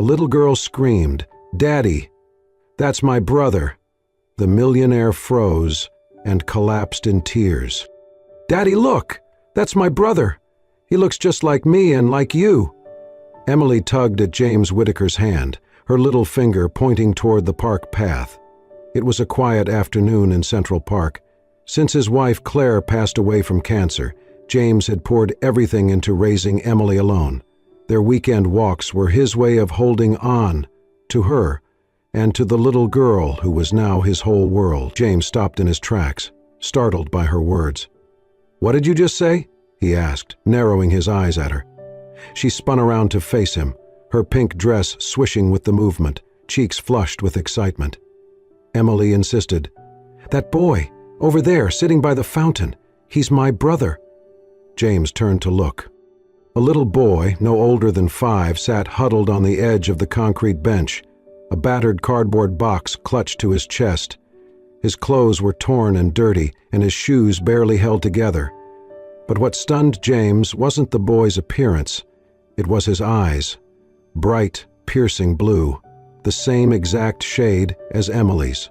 A little girl screamed, "Daddy, that's my brother." The millionaire froze and collapsed in tears. "Daddy, look! That's my brother! He looks just like me and like you." Emily tugged at James Whitaker's hand, her little finger pointing toward the park path. It was a quiet afternoon in Central Park. Since his wife Claire passed away from cancer, James had poured everything into raising Emily alone. Their weekend walks were his way of holding on to her and to the little girl who was now his whole world. James stopped in his tracks, startled by her words. "What did you just say?" he asked, narrowing his eyes at her. She spun around to face him, her pink dress swishing with the movement, cheeks flushed with excitement. Emily insisted, "That boy, over there, sitting by the fountain, he's my brother." James turned to look. A little boy, no older than 5, sat huddled on the edge of the concrete bench, a battered cardboard box clutched to his chest. His clothes were torn and dirty, and his shoes barely held together. But what stunned James wasn't the boy's appearance. It was his eyes, bright, piercing blue, the same exact shade as Emily's.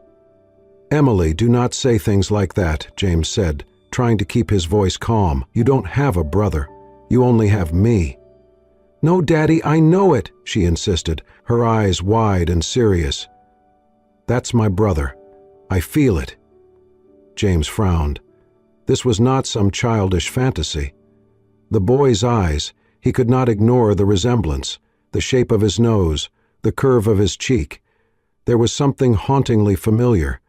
"Emily, do not say things like that," James said, trying to keep his voice calm. "You don't have a brother. You only have me." "No, Daddy, I know it," she insisted, her eyes wide and serious. "That's my brother. I feel it." James frowned. This was not some childish fantasy. The boy's eyes, he could not ignore the resemblance, the shape of his nose, the curve of his cheek. There was something hauntingly familiar.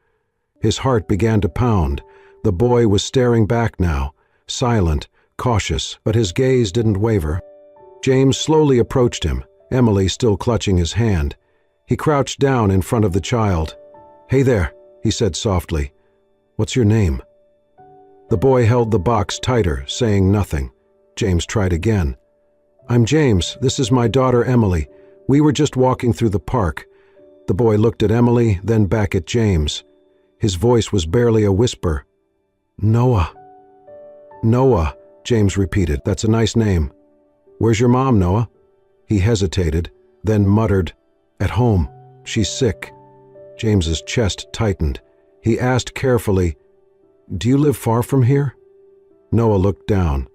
His heart began to pound. The boy was staring back now, silent, cautious, but his gaze didn't waver. James slowly approached him, Emily still clutching his hand. He crouched down in front of the child. "Hey there," he said softly. "What's your name?" The boy held the box tighter, saying nothing. James tried again. "I'm James. This is my daughter Emily. We were just walking through the park." The boy looked at Emily, then back at James. His voice was barely a whisper. "Noah." "Noah," James repeated. "That's a nice name. Where's your mom, Noah?" He hesitated, then muttered, "At home. She's sick." James's chest tightened. He asked carefully, "Do you live far from here?" Noah looked down.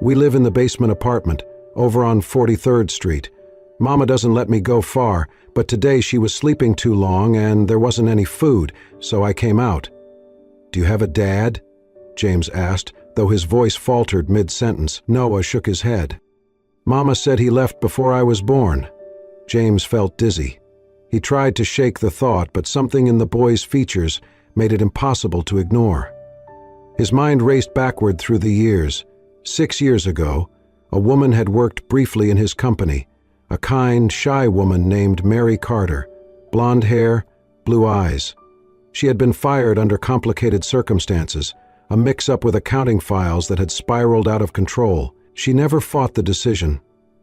"We live in the basement apartment, over on 43rd Street. Mama doesn't let me go far, but today she was sleeping too long and there wasn't any food, so I came out." "Do you have a dad?" James asked, though his voice faltered mid-sentence. Noah shook his head. "Mama said he left before I was born." James felt dizzy. He tried to shake the thought, but something in the boy's features made it impossible to ignore. His mind raced backward through the years. 6 years ago, a woman had worked briefly in his company, a kind, shy woman named Mary Carter, blonde hair, blue eyes. She had been fired under complicated circumstances, a mix-up with accounting files that had spiraled out of control. She never fought the decision,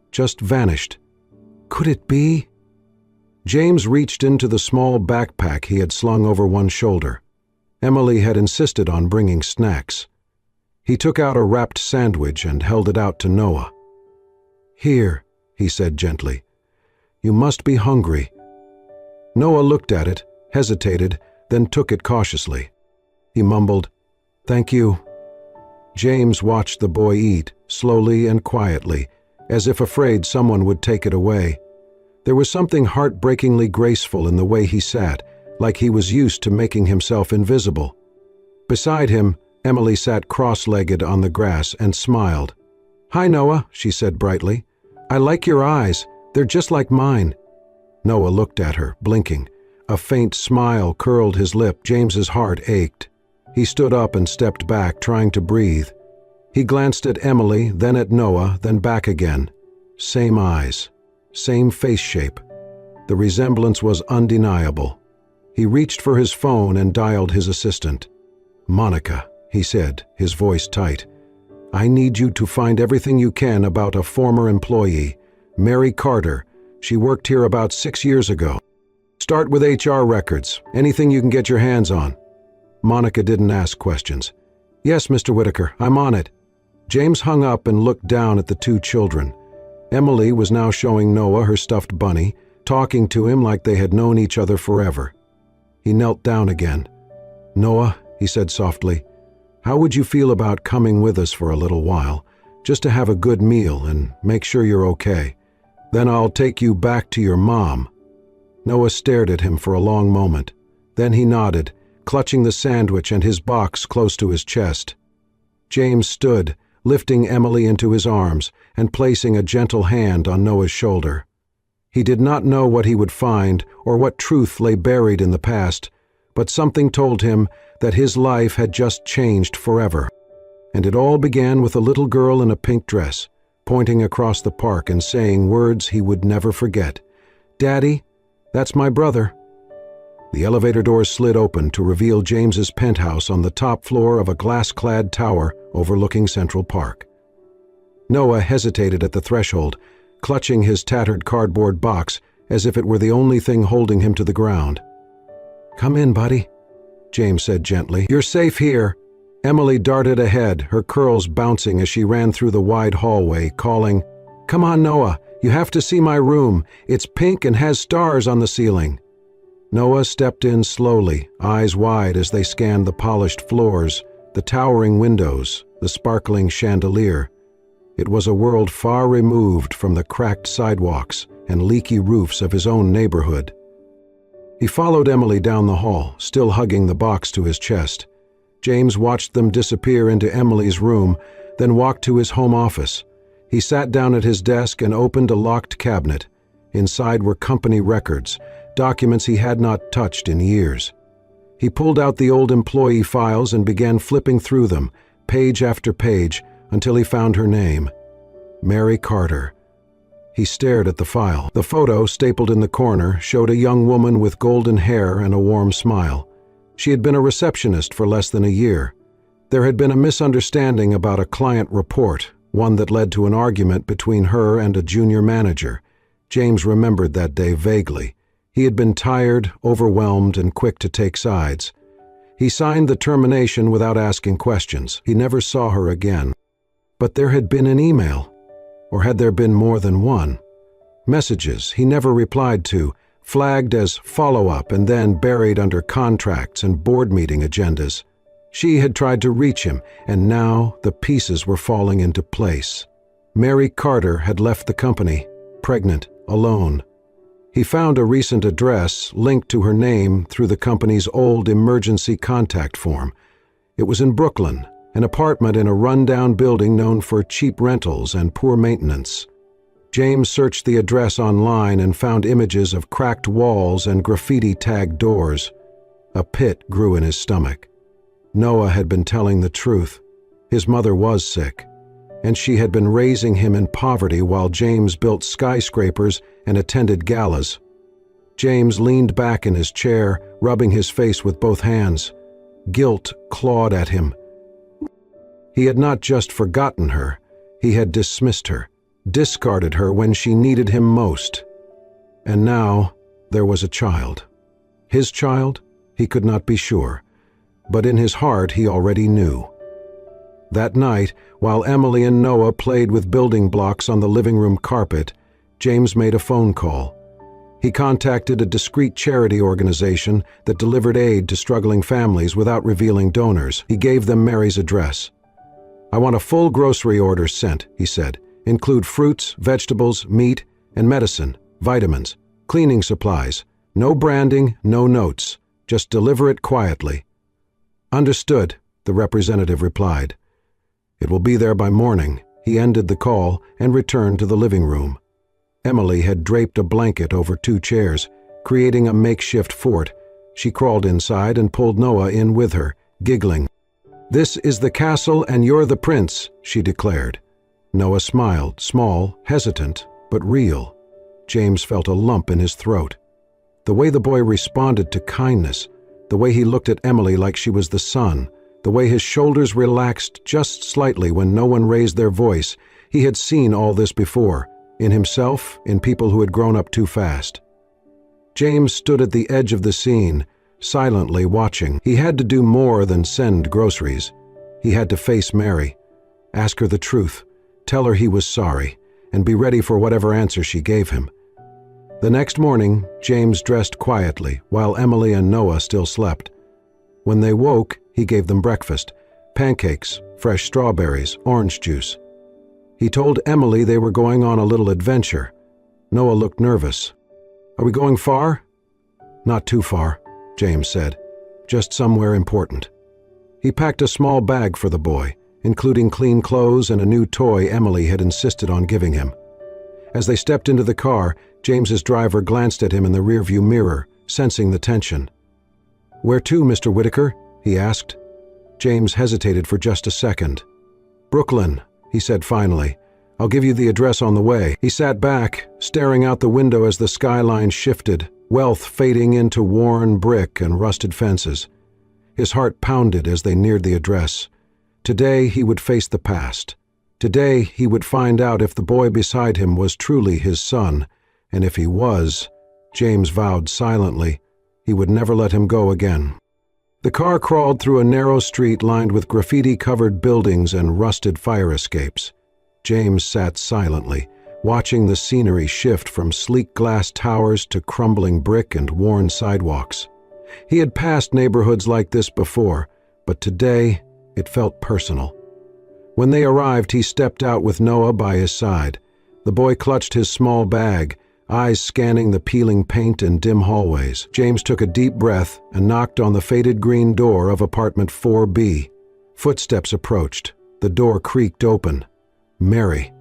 just vanished. Could it be? James reached into the small backpack he had slung over one shoulder. Emily had insisted on bringing snacks. He took out a wrapped sandwich and held it out to Noah. "Here," he said gently. "You must be hungry." Noah looked at it, hesitated, then took it cautiously. He mumbled, "Thank you." James watched the boy eat, slowly and quietly, as if afraid someone would take it away. There was something heartbreakingly graceful in the way he sat, like he was used to making himself invisible. Beside him, Emily sat cross-legged on the grass and smiled. "Hi, Noah," she said brightly. "I like your eyes. They're just like mine." Noah looked at her, blinking. A faint smile curled his lip. James's heart ached. He stood up and stepped back, trying to breathe. He glanced at Emily, then at Noah, then back again. Same eyes, same face shape. The resemblance was undeniable. He reached for his phone and dialed his assistant. "Monica," he said, his voice tight. "I need you to find everything you can about a former employee, Mary Carter. She worked here about 6 years ago. Start with HR records, anything you can get your hands on." Monica didn't ask questions. "Yes, Mr. Whitaker, I'm on it." James hung up and looked down at the 2 children. Emily was now showing Noah her stuffed bunny, talking to him like they had known each other forever. He knelt down again. "Noah," he said softly, "how would you feel about coming with us for a little while, just to have a good meal and make sure you're okay? Then I'll take you back to your mom." Noah stared at him for a long moment. Then he nodded, clutching the sandwich and his box close to his chest. James stood, lifting Emily into his arms and placing a gentle hand on Noah's shoulder. He did not know what he would find or what truth lay buried in the past, but something told him that his life had just changed forever. And it all began with a little girl in a pink dress, pointing across the park and saying words he would never forget. "Daddy, that's my brother." The elevator doors slid open to reveal James's penthouse on the top floor of a glass-clad tower overlooking Central Park. Noah hesitated at the threshold, clutching his tattered cardboard box as if it were the only thing holding him to the ground. "Come in, buddy," James said gently. "You're safe here." Emily darted ahead, her curls bouncing as she ran through the wide hallway, calling, "Come on, Noah, you have to see my room. It's pink and has stars on the ceiling." Noah stepped in slowly, eyes wide as they scanned the polished floors, the towering windows, the sparkling chandelier. It was a world far removed from the cracked sidewalks and leaky roofs of his own neighborhood. He followed Emily down the hall, still hugging the box to his chest. James watched them disappear into Emily's room, then walked to his home office. He sat down at his desk and opened a locked cabinet. Inside were company records, documents he had not touched in years. He pulled out the old employee files and began flipping through them, page after page, until he found her name. Mary Carter. He stared at the file. The photo, stapled in the corner, showed a young woman with golden hair and a warm smile. She had been a receptionist for less than a year. There had been a misunderstanding about a client report, one that led to an argument between her and a junior manager. James remembered that day vaguely. He had been tired, overwhelmed, and quick to take sides. He signed the termination without asking questions. He never saw her again. But there had been an email. Or had there been more than one? Messages he never replied to, flagged as follow-up and then buried under contracts and board meeting agendas. She had tried to reach him, and now the pieces were falling into place. Mary Carter had left the company, pregnant, alone. He found a recent address linked to her name through the company's old emergency contact form. It was in Brooklyn, an apartment in a run-down building known for cheap rentals and poor maintenance. James searched the address online and found images of cracked walls and graffiti-tagged doors. A pit grew in his stomach. Noah had been telling the truth. His mother was sick, and she had been raising him in poverty while James built skyscrapers and attended galas. James leaned back in his chair, rubbing his face with both hands. Guilt clawed at him. He had not just forgotten her, he had dismissed her, discarded her when she needed him most. And now there was a child. His child? He could not be sure, but in his heart he already knew. That night, while Emily and Noah played with building blocks on the living room carpet, James made a phone call. He contacted a discreet charity organization that delivered aid to struggling families without revealing donors. He gave them Mary's address. "I want a full grocery order sent," he said. "Include fruits, vegetables, meat, and medicine, vitamins, cleaning supplies. No branding, no notes. Just deliver it quietly." "Understood," the representative replied. "It will be there by morning." He ended the call and returned to the living room. Emily had draped a blanket over 2 chairs, creating a makeshift fort. She crawled inside and pulled Noah in with her, giggling. "This is the castle and you're the prince," she declared. Noah smiled, small, hesitant, but real. James felt a lump in his throat. The way the boy responded to kindness, the way he looked at Emily like she was the sun, the way his shoulders relaxed just slightly when no one raised their voice, he had seen all this before, in himself, in people who had grown up too fast. James stood at the edge of the scene, silently watching. He had to do more than send groceries. He had to face Mary, ask her the truth, tell her he was sorry, and be ready for whatever answer she gave him. The next morning, James dressed quietly while Emily and Noah still slept. When they woke, he gave them breakfast: pancakes, fresh strawberries, orange juice. He told Emily they were going on a little adventure. Noah looked nervous. "Are we going far?" "Not too far," James said. "Just somewhere important." He packed a small bag for the boy, including clean clothes and a new toy Emily had insisted on giving him. As they stepped into the car, James's driver glanced at him in the rearview mirror, sensing the tension. "Where to, Mr. Whitaker?" he asked. James hesitated for just a second. "Brooklyn," he said finally. "I'll give you the address on the way." He sat back, staring out the window as the skyline shifted, wealth fading into worn brick and rusted fences. His heart pounded as they neared the address. Today he would face the past. Today he would find out if the boy beside him was truly his son, and if he was, James vowed silently, he would never let him go again. The car crawled through a narrow street lined with graffiti-covered buildings and rusted fire escapes. James sat silently, watching the scenery shift from sleek glass towers to crumbling brick and worn sidewalks. He had passed neighborhoods like this before, but today it felt personal. When they arrived, he stepped out with Noah by his side. The boy clutched his small bag, eyes scanning the peeling paint and dim hallways. James took a deep breath and knocked on the faded green door of apartment 4B. Footsteps approached. The door creaked open. Mary.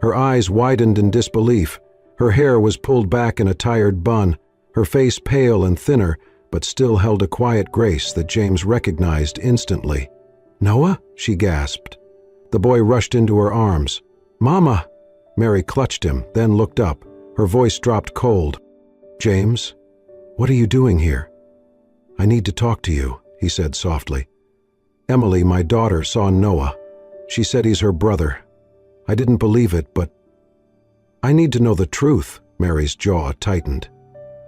Her eyes widened in disbelief. Her hair was pulled back in a tired bun, her face pale and thinner, but still held a quiet grace that James recognized instantly. "Noah?" she gasped. The boy rushed into her arms. "Mama!" Mary clutched him, then looked up. Her voice dropped cold. "James, what are you doing here?" "I need to talk to you," he said softly. "Emily, my daughter, saw Noah. She said he's her brother. I didn't believe it, but—" "I need to know the truth," Mary's jaw tightened.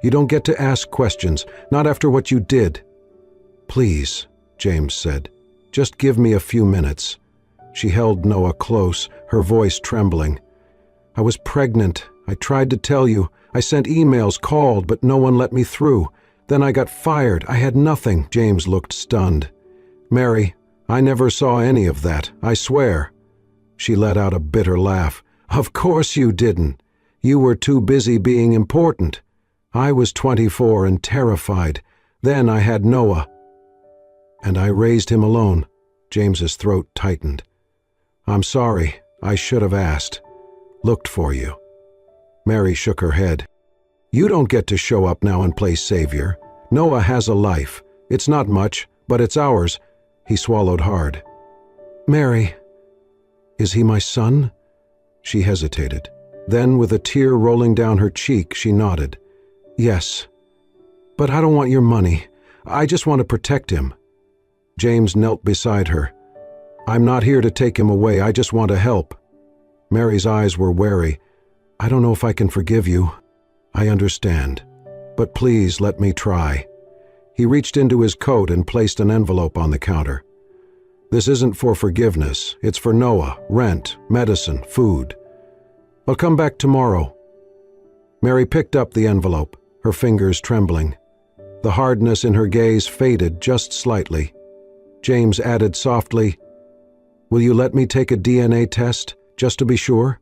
"You don't get to ask questions, not after what you did." "Please," James said, "just give me a few minutes." She held Noah close, her voice trembling. "I was pregnant. I tried to tell you. I sent emails, called, but no one let me through. Then I got fired. I had nothing." James looked stunned. "Mary, I never saw any of that, I swear." She let out a bitter laugh. "Of course you didn't. You were too busy being important. I was 24 and terrified. Then I had Noah. And I raised him alone." James's throat tightened. "I'm sorry. I should have asked. Looked for you." Mary shook her head. "You don't get to show up now and play savior. Noah has a life. It's not much, but it's ours." He swallowed hard. "Mary, is he my son?" She hesitated. Then, with a tear rolling down her cheek, she nodded. "Yes. But I don't want your money. I just want to protect him." James knelt beside her. "I'm not here to take him away. I just want to help." Mary's eyes were wary. "I don't know if I can forgive you." "I understand. But please let me try." He reached into his coat and placed an envelope on the counter. "This isn't for forgiveness. It's for Noah, rent, medicine, food. I'll come back tomorrow." Mary picked up the envelope, her fingers trembling. The hardness in her gaze faded just slightly. James added softly, "Will you let me take a DNA test, just to be sure?"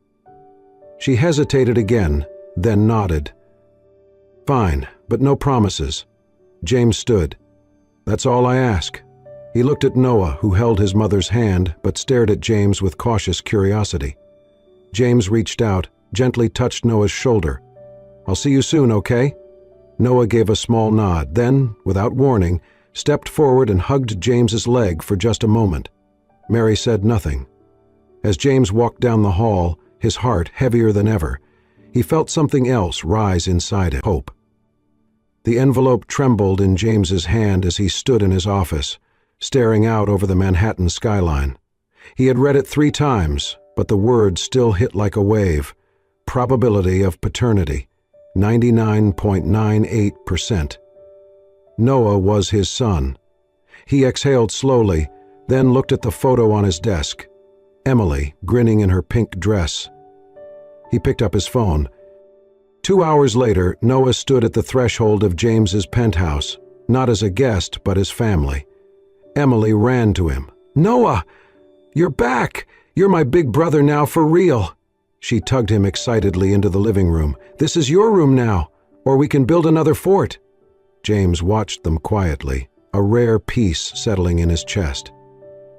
She hesitated again, then nodded. "Fine, but no promises." James stood. "That's all I ask." He looked at Noah, who held his mother's hand, but stared at James with cautious curiosity. James reached out, gently touched Noah's shoulder. "I'll see you soon, okay?" Noah gave a small nod, then, without warning, stepped forward and hugged James's leg for just a moment. Mary said nothing. As James walked down the hall, his heart heavier than ever, he felt something else rise inside him: hope. The envelope trembled in James's hand as he stood in his office, staring out over the Manhattan skyline. He had read it 3 times, but the words still hit like a wave. Probability of paternity, 99.98%. Noah was his son. He exhaled slowly, then looked at the photo on his desk. Emily, grinning in her pink dress. He picked up his phone. 2 hours later, Noah stood at the threshold of James's penthouse, not as a guest, but as family. Emily ran to him. "Noah, you're back! You're my big brother now for real!" She tugged him excitedly into the living room. "This is your room now, or we can build another fort." James watched them quietly, a rare peace settling in his chest.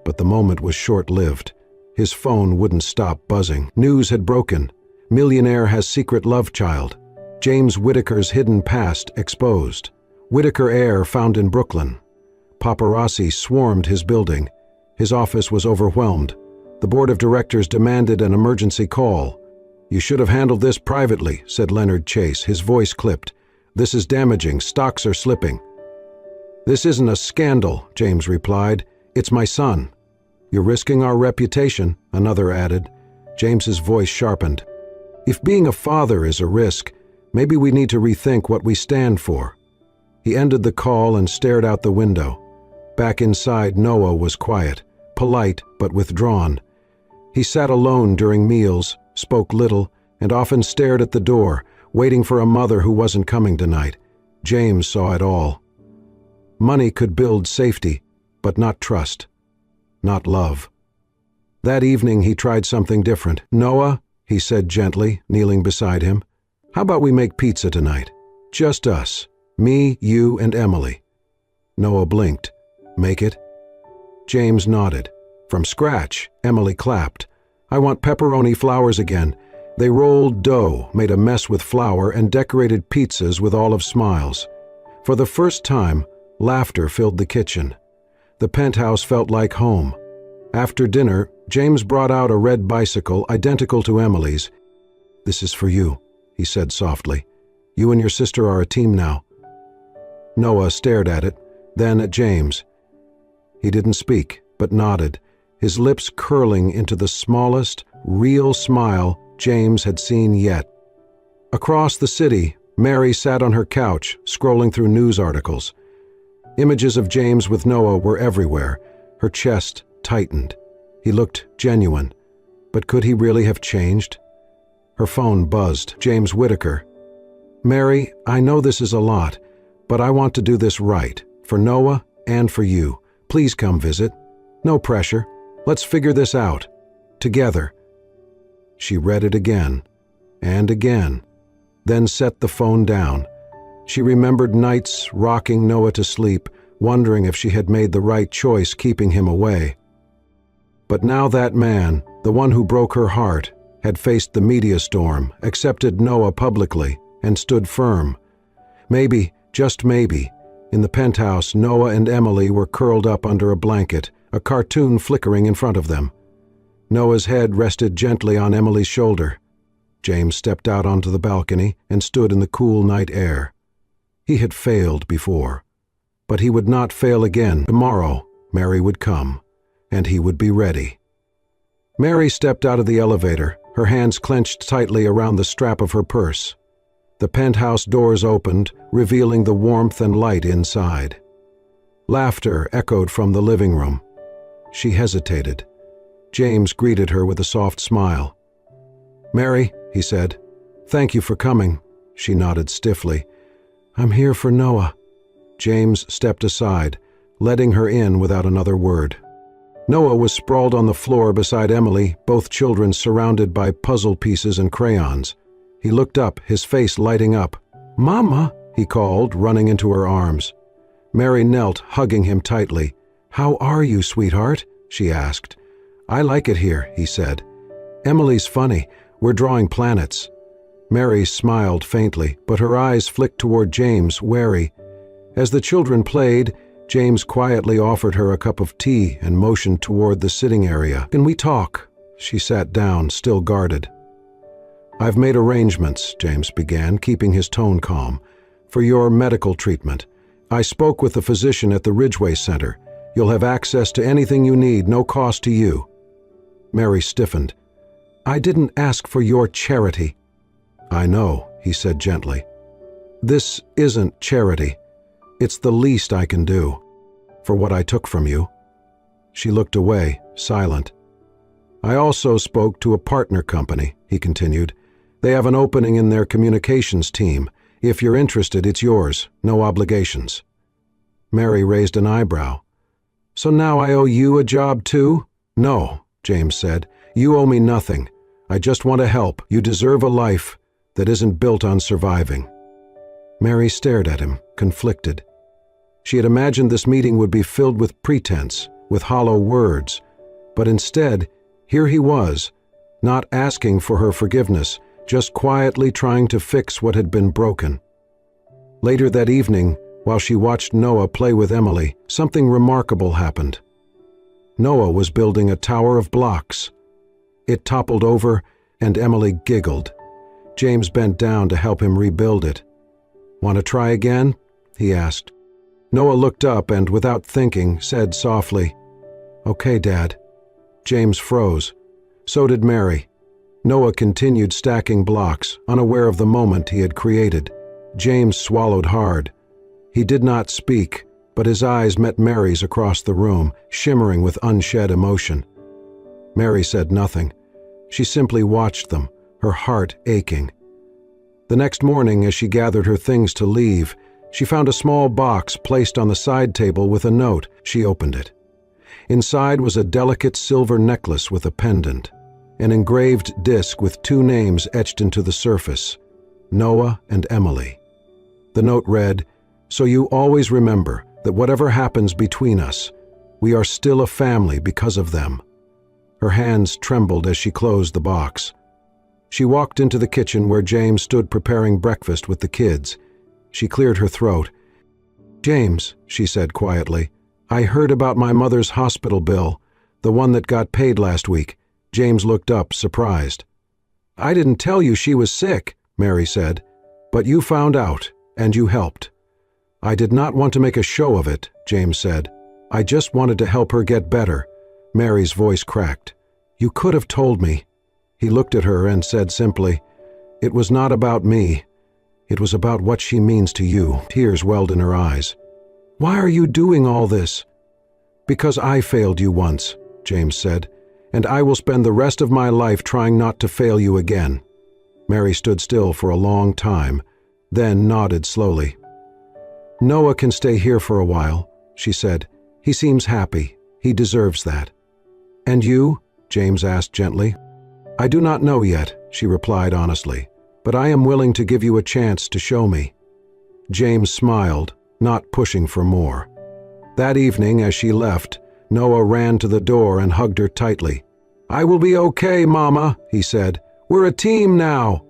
But the moment was short-lived. His phone wouldn't stop buzzing. News had broken. Millionaire has secret love child. James Whittaker's hidden past exposed. Whittaker heir found in Brooklyn. Paparazzi swarmed his building. His office was overwhelmed. The board of directors demanded an emergency call. "You should have handled this privately," said Leonard Chase, his voice clipped. "This is damaging. Stocks are slipping." "This isn't a scandal," James replied. "It's my son." "You're risking our reputation," another added. James's voice sharpened. "If being a father is a risk, maybe we need to rethink what we stand for." He ended the call and stared out the window. Back inside, Noah was quiet, polite but withdrawn. He sat alone during meals, spoke little, and often stared at the door, waiting for a mother who wasn't coming tonight. James saw it all. Money could build safety, but not trust, not love. That evening he tried something different. "Noah," he said gently, kneeling beside him, "how about we make pizza tonight? Just us, me, you, and Emily." Noah blinked. "Make it?" James nodded. "From scratch," Emily clapped. "I want pepperoni flowers again." They rolled dough, made a mess with flour, and decorated pizzas with olive smiles. For the first time, laughter filled the kitchen. The penthouse felt like home. After dinner, James brought out a red bicycle identical to Emily's. "This is for you," he said softly. "You and your sister are a team now." Noah stared at it, then at James. He didn't speak, but nodded, his lips curling into the smallest, real smile James had seen yet. Across the city, Mary sat on her couch, scrolling through news articles. Images of James with Noah were everywhere. Her chest tightened. He looked genuine. But could he really have changed? Her phone buzzed. James Whittaker. "Mary, I know this is a lot, but I want to do this right, for Noah and for you. Please come visit. No pressure. Let's figure this out. Together." She read it again, and again, then set the phone down. She remembered nights rocking Noah to sleep, wondering if she had made the right choice keeping him away. But now that man, the one who broke her heart, had faced the media storm, accepted Noah publicly, and stood firm. Maybe, just maybe, in the penthouse, Noah and Emily were curled up under a blanket, a cartoon flickering in front of them. Noah's head rested gently on Emily's shoulder. James stepped out onto the balcony and stood in the cool night air. He had failed before, but he would not fail again. Tomorrow, Mary would come, and he would be ready. Mary stepped out of the elevator, her hands clenched tightly around the strap of her purse. The penthouse doors opened, revealing the warmth and light inside. Laughter echoed from the living room. She hesitated. James greeted her with a soft smile. "Mary," he said, "thank you for coming." She nodded stiffly. "I'm here for Noah." James stepped aside, letting her in without another word. Noah was sprawled on the floor beside Emily, both children surrounded by puzzle pieces and crayons. He looked up, his face lighting up. "Mama," he called, running into her arms. Mary knelt, hugging him tightly. "How are you, sweetheart?" she asked. "I like it here," he said. "Emily's funny. We're drawing planets." Mary smiled faintly, but her eyes flicked toward James, wary. As the children played, James quietly offered her a cup of tea and motioned toward the sitting area. "Can we talk?" She sat down, still guarded. "I've made arrangements," James began, keeping his tone calm, "for your medical treatment. I spoke with the physician at the Ridgeway Center. You'll have access to anything you need, no cost to you." Mary stiffened. "I didn't ask for your charity." "I know," he said gently. "This isn't charity. It's the least I can do, for what I took from you." She looked away, silent. "I also spoke to a partner company," he continued. They have an opening in their communications team. If you're interested, it's yours. No obligations." Mary raised an eyebrow. "So now I owe you a job too?" "No," James said. "You owe me nothing. I just want to help. You deserve a life that isn't built on surviving." Mary stared at him, conflicted. She had imagined this meeting would be filled with pretense, with hollow words, but instead, here he was, not asking for her forgiveness, just quietly trying to fix what had been broken. Later that evening, while she watched Noah play with Emily, something remarkable happened. Noah was building a tower of blocks. It toppled over, and Emily giggled. James bent down to help him rebuild it. "Want to try again?" he asked. Noah looked up and, without thinking, said softly, "Okay, Dad." James froze. So did Mary. Noah continued stacking blocks, unaware of the moment he had created. James swallowed hard. He did not speak, but his eyes met Mary's across the room, shimmering with unshed emotion. Mary said nothing. She simply watched them, her heart aching. The next morning, as she gathered her things to leave, she found a small box placed on the side table with a note. She opened it. Inside was a delicate silver necklace with a pendant, an engraved disc with 2 names etched into the surface, Noah and Emily. The note read, "So you always remember that whatever happens between us, we are still a family because of them." Her hands trembled as she closed the box. She walked into the kitchen where James stood preparing breakfast with the kids. She cleared her throat. "James," she said quietly, "I heard about my mother's hospital bill, the one that got paid last week." James looked up, surprised. "I didn't tell you she was sick," Mary said, "but you found out, and you helped." "I did not want to make a show of it," James said. "I just wanted to help her get better." Mary's voice cracked. "You could have told me." He looked at her and said simply, "It was not about me. It was about what she means to you." Tears welled in her eyes. "Why are you doing all this?" "Because I failed you once," James said, "and I will spend the rest of my life trying not to fail you again." Mary stood still for a long time, then nodded slowly. "Noah can stay here for a while," she said. "He seems happy. He deserves that." "And you?" James asked gently. "I do not know yet," she replied honestly, "but I am willing to give you a chance to show me." James smiled, not pushing for more. That evening, as she left, Noah ran to the door and hugged her tightly. "I will be okay, Mama," he said. "We're a team now."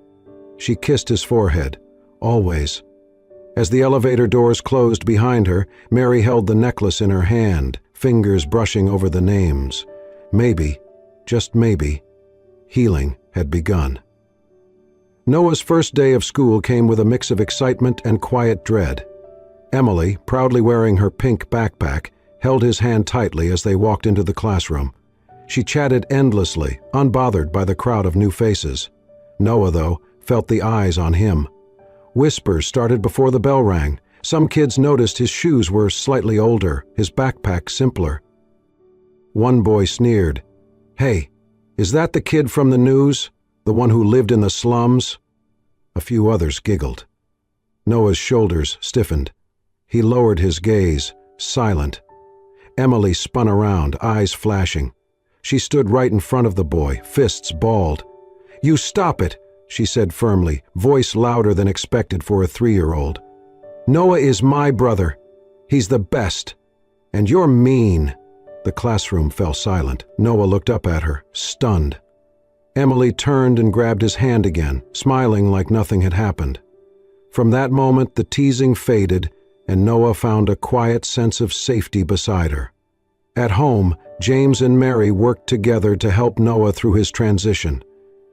She kissed his forehead. "Always." As the elevator doors closed behind her, Mary held the necklace in her hand, fingers brushing over the names. Maybe, just maybe, healing had begun. Noah's first day of school came with a mix of excitement and quiet dread. Emily, proudly wearing her pink backpack, held his hand tightly as they walked into the classroom. She chatted endlessly, unbothered by the crowd of new faces. Noah, though, felt the eyes on him. Whispers started before the bell rang. Some kids noticed his shoes were slightly older, his backpack simpler. One boy sneered, "Hey, is that the kid from the news? The one who lived in the slums?" A few others giggled. Noah's shoulders stiffened. He lowered his gaze, silent. Emily spun around, eyes flashing. She stood right in front of the boy, fists balled. "You stop it," she said firmly, voice louder than expected for a 3-year-old. "Noah is my brother. He's the best. And you're mean." The classroom fell silent. Noah looked up at her, stunned. Emily turned and grabbed his hand again, smiling like nothing had happened. From that moment, the teasing faded, and Noah found a quiet sense of safety beside her. At home, James and Mary worked together to help Noah through his transition.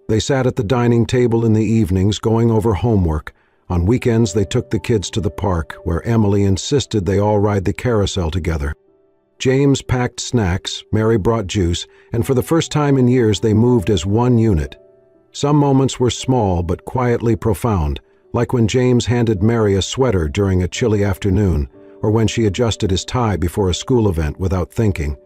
They sat at the dining table in the evenings going over homework. On weekends, they took the kids to the park, where Emily insisted they all ride the carousel together. James packed snacks, Mary brought juice, and for the first time in years they moved as one unit. Some moments were small but quietly profound, like when James handed Mary a sweater during a chilly afternoon, or when she adjusted his tie before a school event without thinking.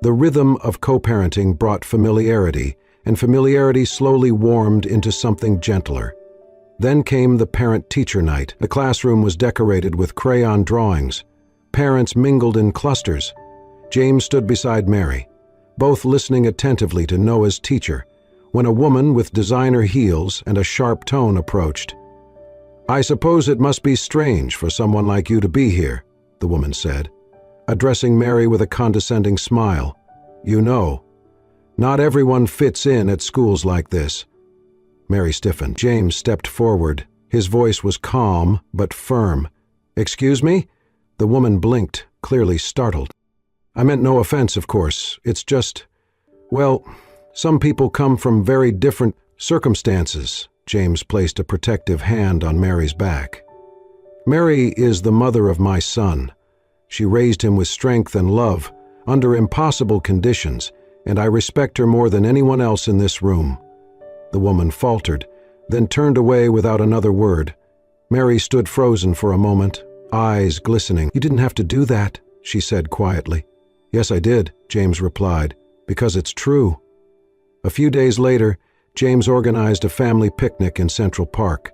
The rhythm of co-parenting brought familiarity, and familiarity slowly warmed into something gentler. Then came the parent-teacher night. The classroom was decorated with crayon drawings. Parents mingled in clusters. James stood beside Mary, both listening attentively to Noah's teacher, when a woman with designer heels and a sharp tone approached. "I suppose it must be strange for someone like you to be here," the woman said, addressing Mary with a condescending smile. "You know, not everyone fits in at schools like this." Mary stiffened. James stepped forward. His voice was calm but firm. "Excuse me?" The woman blinked, clearly startled. "I meant no offense, of course. It's just, well, some people come from very different circumstances." James placed a protective hand on Mary's back. "Mary is the mother of my son. She raised him with strength and love, under impossible conditions, and I respect her more than anyone else in this room." The woman faltered, then turned away without another word. Mary stood frozen for a moment, eyes glistening. "You didn't have to do that," she said quietly. "Yes, I did," James replied, "because it's true." A few days later, James organized a family picnic in Central Park.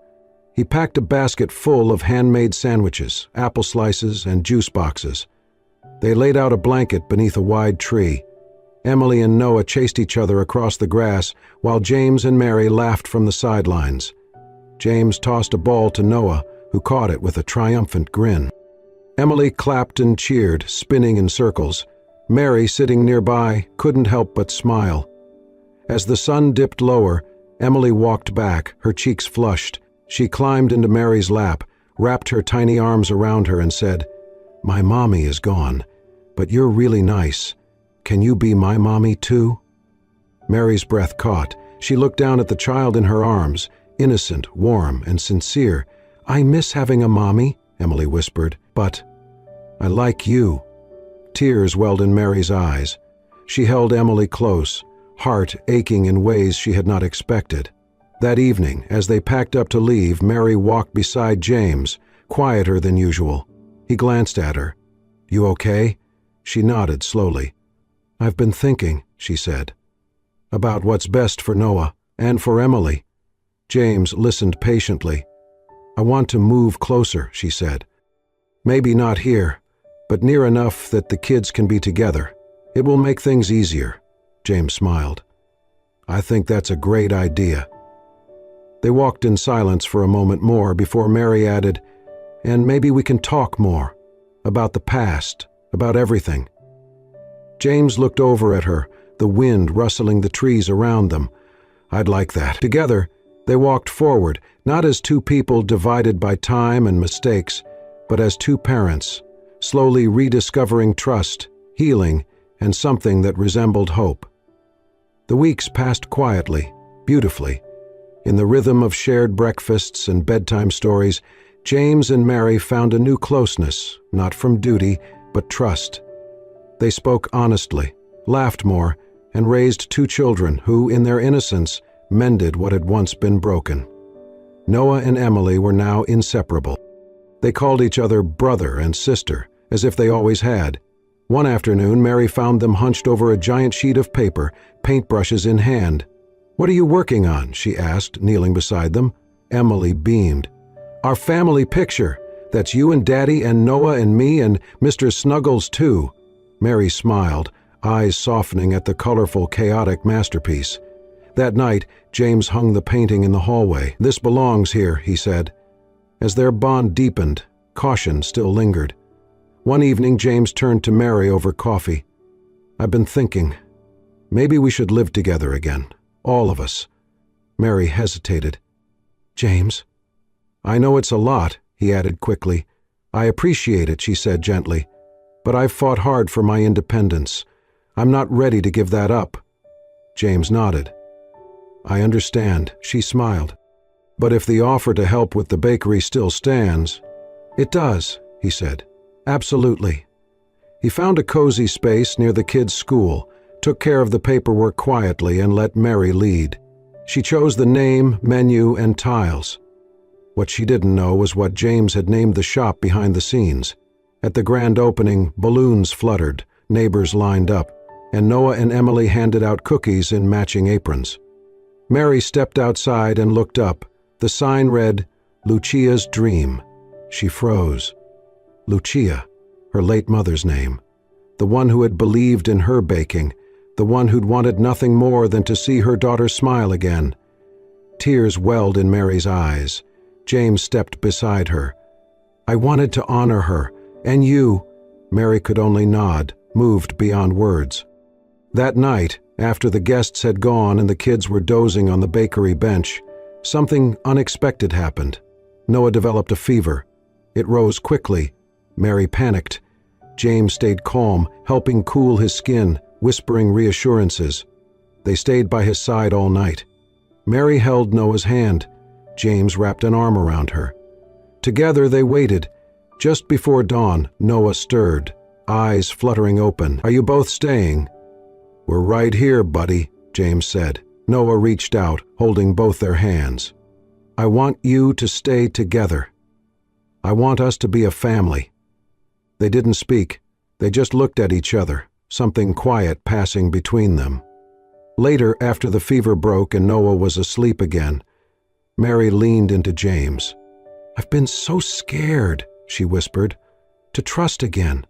He packed a basket full of handmade sandwiches, apple slices, and juice boxes. They laid out a blanket beneath a wide tree. Emily and Noah chased each other across the grass, while James and Mary laughed from the sidelines. James tossed a ball to Noah, who caught it with a triumphant grin. Emily clapped and cheered, spinning in circles. Mary, sitting nearby, couldn't help but smile. As the sun dipped lower, Emily walked back, her cheeks flushed. She climbed into Mary's lap, wrapped her tiny arms around her and said, "My mommy is gone, but you're really nice. Can you be my mommy too?" Mary's breath caught. She looked down at the child in her arms, innocent, warm, and sincere. "I miss having a mommy," Emily whispered, "but I like you." Tears welled in Mary's eyes. She held Emily close, heart aching in ways she had not expected. That evening, as they packed up to leave, Mary walked beside James, quieter than usual. He glanced at her. "You okay?" She nodded slowly. "I've been thinking," she said, "about what's best for Noah and for Emily." James listened patiently. "I want to move closer," she said. "Maybe not here, but near enough that the kids can be together. It will make things easier." James smiled. "I think that's a great idea." They walked in silence for a moment more before Mary added, "And maybe we can talk more, about the past, about everything." James looked over at her, the wind rustling the trees around them. "I'd like that." Together, they walked forward, not as two people divided by time and mistakes, but as two parents, slowly rediscovering trust, healing, and something that resembled hope. The weeks passed quietly, beautifully. In the rhythm of shared breakfasts and bedtime stories, James and Mary found a new closeness, not from duty, but trust. They spoke honestly, laughed more, and raised two children who, in their innocence, mended what had once been broken. Noah and Emily were now inseparable. They called each other brother and sister, as if they always had. One afternoon, Mary found them hunched over a giant sheet of paper, paintbrushes in hand. "What are you working on?" she asked, kneeling beside them. Emily beamed. "Our family picture. That's you and Daddy and Noah and me and Mr. Snuggles too." Mary smiled, eyes softening at the colorful, chaotic masterpiece. That night, James hung the painting in the hallway. "This belongs here," he said. As their bond deepened, caution still lingered. One evening, James turned to Mary over coffee. "I've been thinking, maybe we should live together again, all of us." Mary hesitated. "James?" "I know it's a lot," he added quickly. "I appreciate it," she said gently. "But I've fought hard for my independence. I'm not ready to give that up." James nodded. "I understand," she smiled. "But if the offer to help with the bakery still stands—" "It does," he said. "Absolutely." He found a cozy space near the kids' school, took care of the paperwork quietly, and let Mary lead. She chose the name, menu, and tiles. What she didn't know was what James had named the shop behind the scenes. At the grand opening, balloons fluttered, neighbors lined up. and Noah and Emily handed out cookies in matching aprons. Mary stepped outside and looked up. The sign read, "Lucia's Dream." She froze. Lucia, her late mother's name. The one who had believed in her baking, the one who'd wanted nothing more than to see her daughter smile again. Tears welled in Mary's eyes. James stepped beside her. "I wanted to honor her, and you." Mary could only nod, moved beyond words. That night, after the guests had gone and the kids were dozing on the bakery bench, something unexpected happened. Noah developed a fever. It rose quickly. Mary panicked. James stayed calm, helping cool his skin, whispering reassurances. They stayed by his side all night. Mary held Noah's hand. James wrapped an arm around her. Together they waited. Just before dawn, Noah stirred, eyes fluttering open. "Are you both staying?" "We're right here, buddy," James said. Noah reached out, holding both their hands. "I want you to stay together. I want us to be a family." They didn't speak. They just looked at each other, something quiet passing between them. Later, after the fever broke and Noah was asleep again, Mary leaned into James. "I've been so scared," she whispered, "to trust again.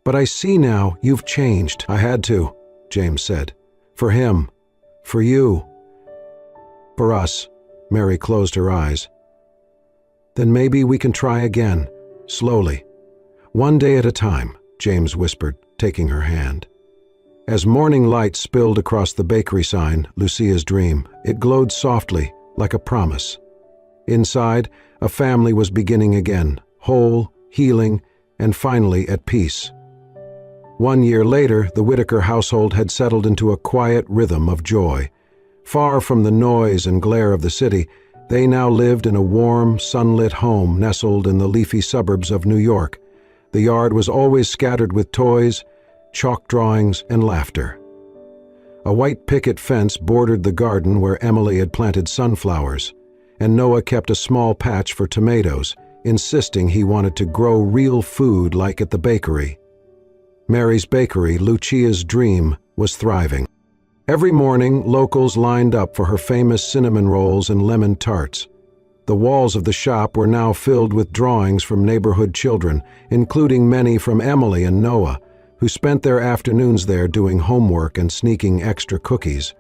But I see now you've changed." "I had to," James said. "For him. For you. For us." Mary closed her eyes. "Then maybe we can try again, slowly. One day at a time," James whispered, taking her hand. As morning light spilled across the bakery sign, "Lucia's Dream," it glowed softly, like a promise. Inside, a family was beginning again, whole, healing, and finally at peace. 1 year later, the Whitaker household had settled into a quiet rhythm of joy. Far from the noise and glare of the city, they now lived in a warm, sunlit home nestled in the leafy suburbs of New York. The yard was always scattered with toys, chalk drawings, and laughter. A white picket fence bordered the garden where Emily had planted sunflowers, and Noah kept a small patch for tomatoes, insisting he wanted to grow real food like at the bakery. Mary's bakery, Lucia's Dream, was thriving. Every morning, locals lined up for her famous cinnamon rolls and lemon tarts. The walls of the shop were now filled with drawings from neighborhood children, including many from Emily and Noah, who spent their afternoons there doing homework and sneaking extra cookies.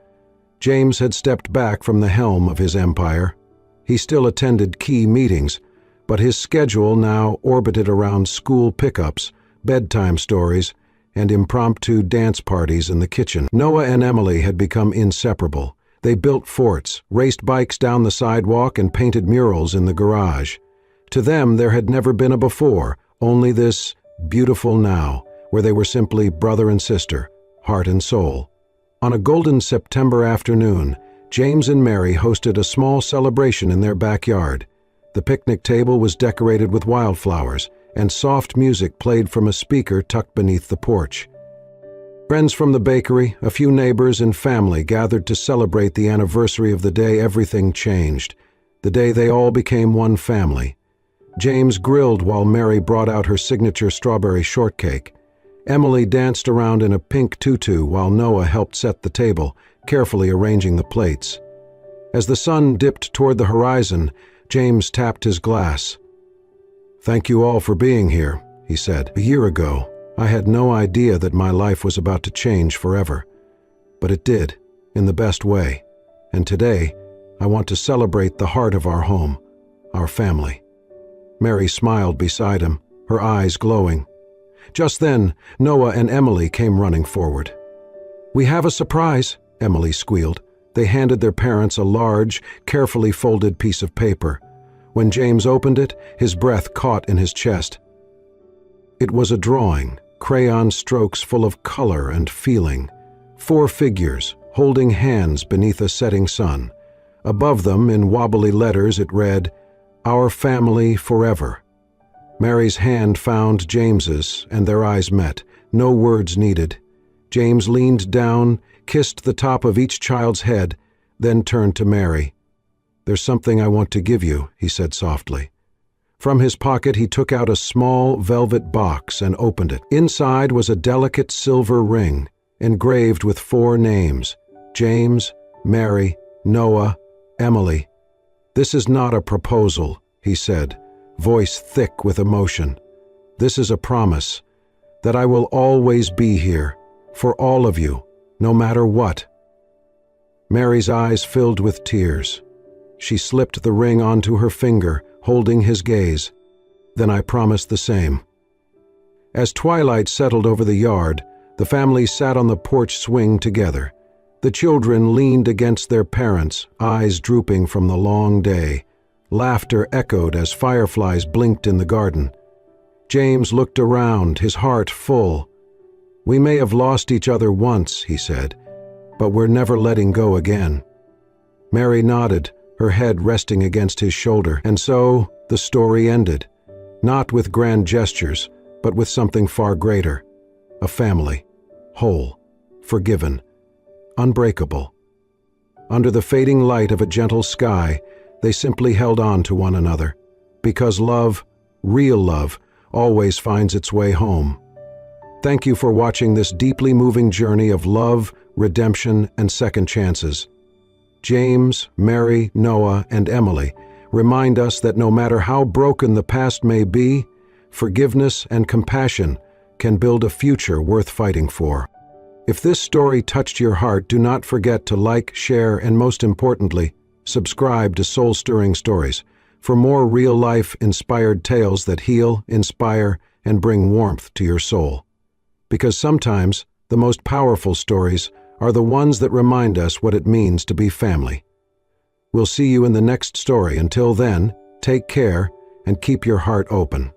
James had stepped back from the helm of his empire. He still attended key meetings, but his schedule now orbited around school pickups, bedtime stories, and impromptu dance parties in the kitchen. Noah and Emily had become inseparable. They built forts, raced bikes down the sidewalk, and painted murals in the garage. To them, there had never been a before, only this beautiful now, where they were simply brother and sister, heart and soul. On a golden September afternoon, James and Mary hosted a small celebration in their backyard. The picnic table was decorated with wildflowers, and soft music played from a speaker tucked beneath the porch. Friends from the bakery, a few neighbors, and family gathered to celebrate the anniversary of the day everything changed, the day they all became one family. James grilled while Mary brought out her signature strawberry shortcake. Emily danced around in a pink tutu while Noah helped set the table, carefully arranging the plates. As the sun dipped toward the horizon, James tapped his glass. "Thank you all for being here," he said. "A year ago, I had no idea that my life was about to change forever. But it did, in the best way. And today, I want to celebrate the heart of our home, our family." Mary smiled beside him, her eyes glowing. Just then, Noah and Emily came running forward. "We have a surprise," Emily squealed. They handed their parents a large, carefully folded piece of paper. When James opened it, his breath caught in his chest. It was a drawing, crayon strokes full of color and feeling. 4 figures, holding hands beneath a setting sun. Above them, in wobbly letters, it read, "Our family forever." Mary's hand found James's, and their eyes met, no words needed. James leaned down, kissed the top of each child's head, then turned to Mary. "There's something I want to give you," he said softly. From his pocket he took out a small velvet box and opened it. Inside was a delicate silver ring. engraved with 4 names: James, Mary, Noah, Emily. "This is not a proposal," he said, voice thick with emotion. "This is a promise that I will always be here, for all of you, no matter what." Mary's eyes filled with tears. She slipped the ring onto her finger, holding his gaze. "Then I promise the same." As twilight settled over the yard, the family sat on the porch swing together. The children leaned against their parents, eyes drooping from the long day. Laughter echoed as fireflies blinked in the garden. James looked around, his heart full. "We may have lost each other once," he said, "but we're never letting go again." Mary nodded, her head resting against his shoulder, and so the story ended, not with grand gestures, but with something far greater: a family, whole, forgiven, unbreakable. Under the fading light of a gentle sky, they simply held on to one another, because love, real love, always finds its way home. Thank you for watching this deeply moving journey of love, redemption, and second chances. James, Mary, Noah, and Emily remind us that no matter how broken the past may be, forgiveness and compassion can build a future worth fighting for. If this story touched your heart, do not forget to like, share, and most importantly, subscribe to Soul-Stirring Stories for more real-life inspired tales that heal, inspire, and bring warmth to your soul. Because sometimes the most powerful stories are the ones that remind us what it means to be family. We'll see you in the next story. Until then, take care and keep your heart open.